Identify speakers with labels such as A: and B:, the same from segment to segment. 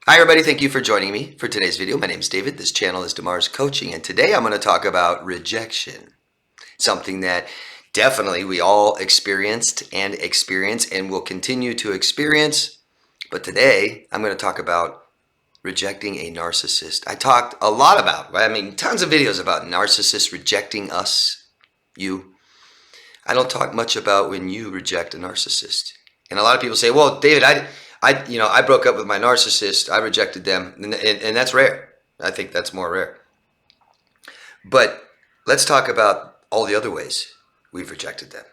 A: Hi everybody, thank you for joining me for today's video. My name is David. This channel is DeMars Coaching, and today I'm going to talk about rejection. Something that definitely we all experienced and experience and will continue to experience. But today I'm going to talk about rejecting a narcissist. I talked a lot about, tons of videos about narcissists rejecting us, you. I don't talk much about when you reject a narcissist. And a lot of people say, well, David, I broke up with my narcissist. I rejected them. And that's rare. I think that's more rare. But let's talk about all the other ways we've rejected them.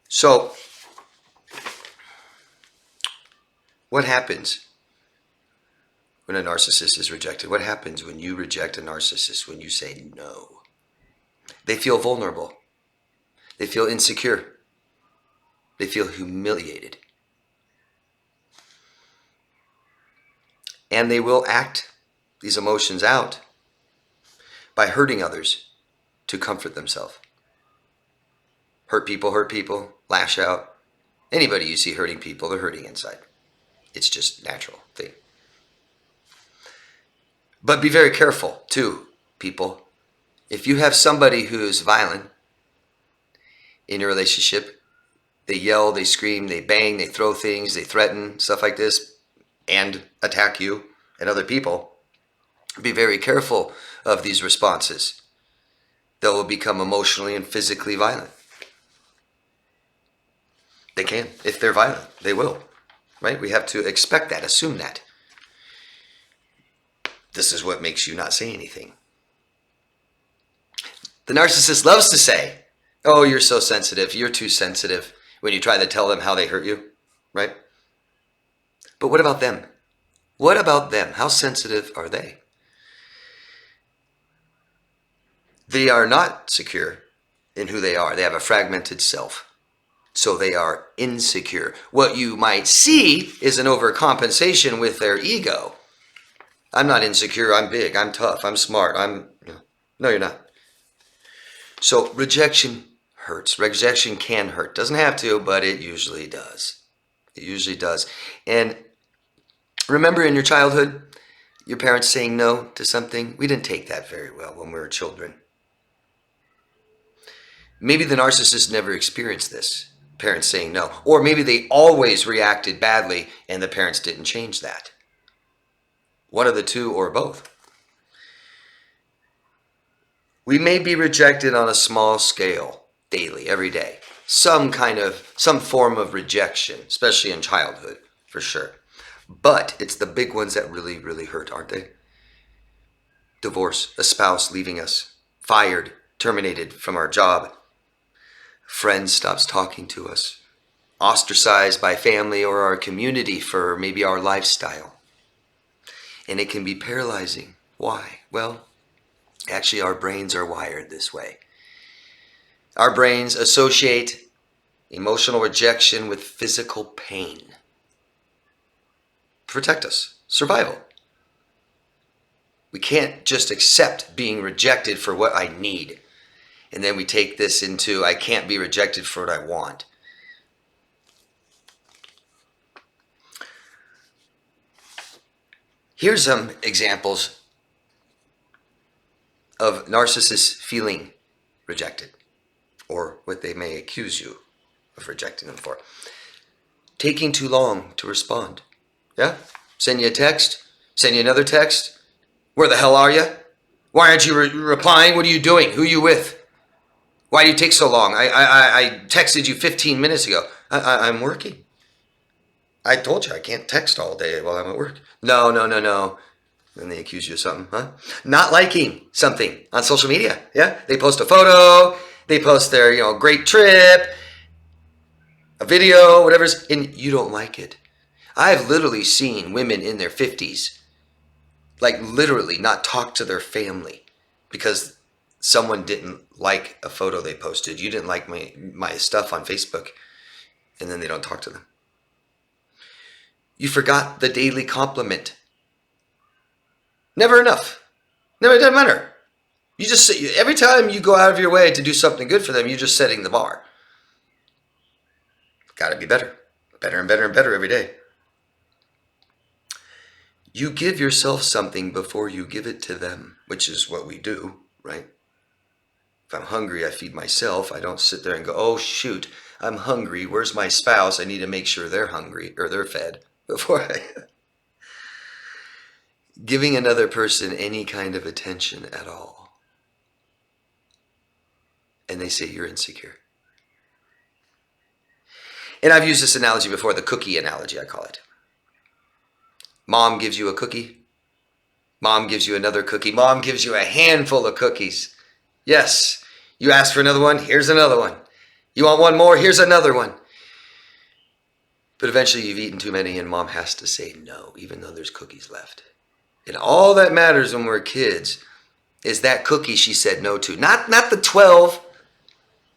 A: So what happens when a narcissist is rejected? What happens when you reject a narcissist, when you say no? They feel vulnerable. They feel insecure. They feel humiliated. And they will act these emotions out by hurting others to comfort themselves. Hurt people, lash out. Anybody you see hurting people, they're hurting inside. It's just a natural thing. But be very careful too, people. If you have somebody who's violent in your relationship, they yell, they scream, they bang, they throw things, they threaten, stuff like this, and attack you and other people, be very careful of these responses. They will become emotionally and physically violent. They can. If they're violent, they will. Right? We have to expect that, assume that. This is what makes you not say anything. The narcissist loves to say, oh, you're so sensitive, you're too sensitive, when you try to tell them how they hurt you, right? But what about them? What about them? How sensitive are they? They are not secure in who they are. They have a fragmented self. So they are insecure. What you might see is an overcompensation with their ego. I'm not insecure, I'm big, I'm tough, I'm smart, No, you're not. So rejection hurts. Rejection can hurt. Doesn't have to, but it usually does. It usually does. And remember in your childhood, your parents saying no to something? We didn't take that very well when we were children. Maybe the narcissist never experienced this, parents saying no. Or maybe they always reacted badly and the parents didn't change that. One of the two or both. We may be rejected on a small scale, daily, every day. Some form of rejection, especially in childhood, for sure. But it's the big ones that really, really hurt, aren't they? Divorce, a spouse leaving us, fired, terminated from our job, friend stops talking to us, ostracized by family or our community for maybe our lifestyle. And it can be paralyzing. Why? Well, actually, our brains are wired this way. Our brains associate emotional rejection with physical pain. Protect us. Survival. We can't just accept being rejected for what I need. And then we take this into, I can't be rejected for what I want. Here's some examples of narcissists feeling rejected, or what they may accuse you of rejecting them for. Taking too long to respond. Yeah? Send you a text, send you another text. Where the hell are you? Why aren't you replying? What are you doing? Who are you with? Why do you take so long? I texted you 15 minutes ago. I'm working. I told you I can't text all day while I'm at work. No. Then they accuse you of something, huh? Not liking something on social media, yeah? They post a photo, they post their, great trip, a video, whatever's, and you don't like it. I've literally seen women in their 50s, like literally not talk to their family because someone didn't like a photo they posted. You didn't like my stuff on Facebook, and then they don't talk to them. You forgot the daily compliment. Never enough. Never, it doesn't matter. You just every time you go out of your way to do something good for them, you're just setting the bar. Got to be better. Better and better and better every day. You give yourself something before you give it to them, which is what we do, right? If I'm hungry, I feed myself. I don't sit there and go, oh, shoot, I'm hungry. Where's my spouse? I need to make sure they're hungry or they're fed before I... Giving another person any kind of attention at all. And they say you're insecure. And I've used this analogy before, the cookie analogy, I call it. Mom gives you a cookie. Mom gives you another cookie. Mom gives you a handful of cookies. Yes, you ask for another one, here's another one. You want one more, here's another one. But eventually you've eaten too many and mom has to say no, even though there's cookies left. And all that matters when we're kids is that cookie she said no to. Not the 12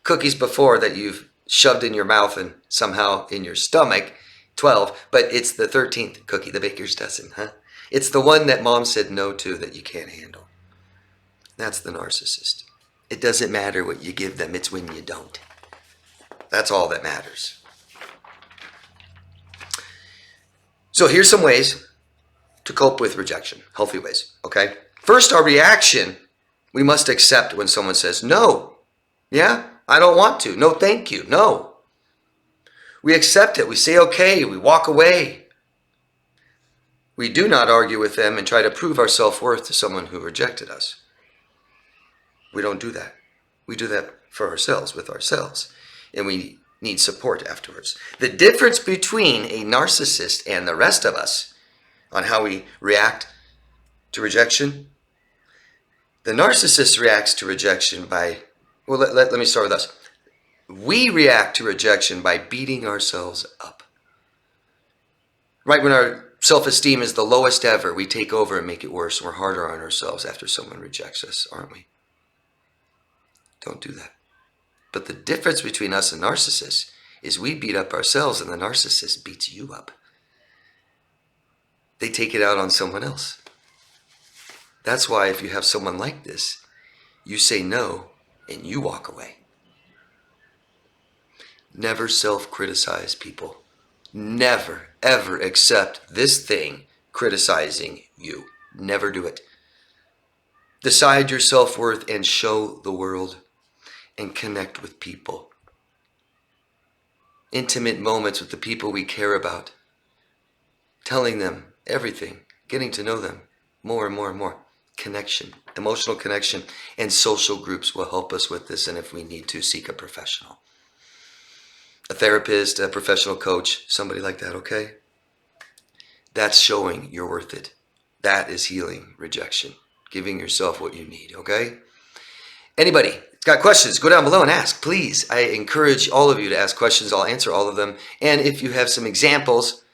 A: cookies before that you've shoved in your mouth and somehow in your stomach, 12, but it's the 13th cookie, the baker's dozen, huh? It's the one that mom said no to that you can't handle. That's the narcissist. It doesn't matter what you give them, it's when you don't. That's all that matters. So here's some ways to cope with rejection, healthy ways, okay? First, our reaction, we must accept when someone says, no, yeah, I don't want to, no, thank you, no. We accept it, we say okay, we walk away. We do not argue with them and try to prove our self-worth to someone who rejected us. We don't do that. We do that for ourselves, with ourselves, and we need support afterwards. The difference between a narcissist and the rest of us on how we react to rejection. The narcissist reacts to rejection by, well, let me start with us. We react to rejection by beating ourselves up. Right when our self-esteem is the lowest ever, we take over and make it worse. We're harder on ourselves after someone rejects us, aren't we? Don't do that. But the difference between us and narcissists is we beat up ourselves and the narcissist beats you up. They take it out on someone else. That's why if you have someone like this, you say no and you walk away. Never self-criticize people. Never, ever accept this thing criticizing you. Never do it. Decide your self-worth and show the world and connect with people. Intimate moments with the people we care about. Telling them everything, getting to know them more and more and more. Connection, emotional connection, and social groups will help us with this, and if we need to, seek a professional. A therapist, a professional coach, somebody like that, okay? That's showing you're worth it. That is healing rejection, giving yourself what you need, okay? Anybody got questions, go down below and ask, please. I encourage all of you to ask questions. I'll answer all of them. And if you have some examples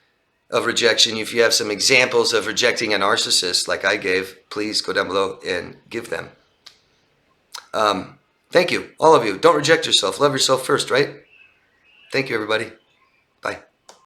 A: of rejection, if you have some examples of rejecting a narcissist like I gave, please go down below and give them. Thank you, all of you. Don't reject yourself. Love yourself first, right? Thank you, everybody.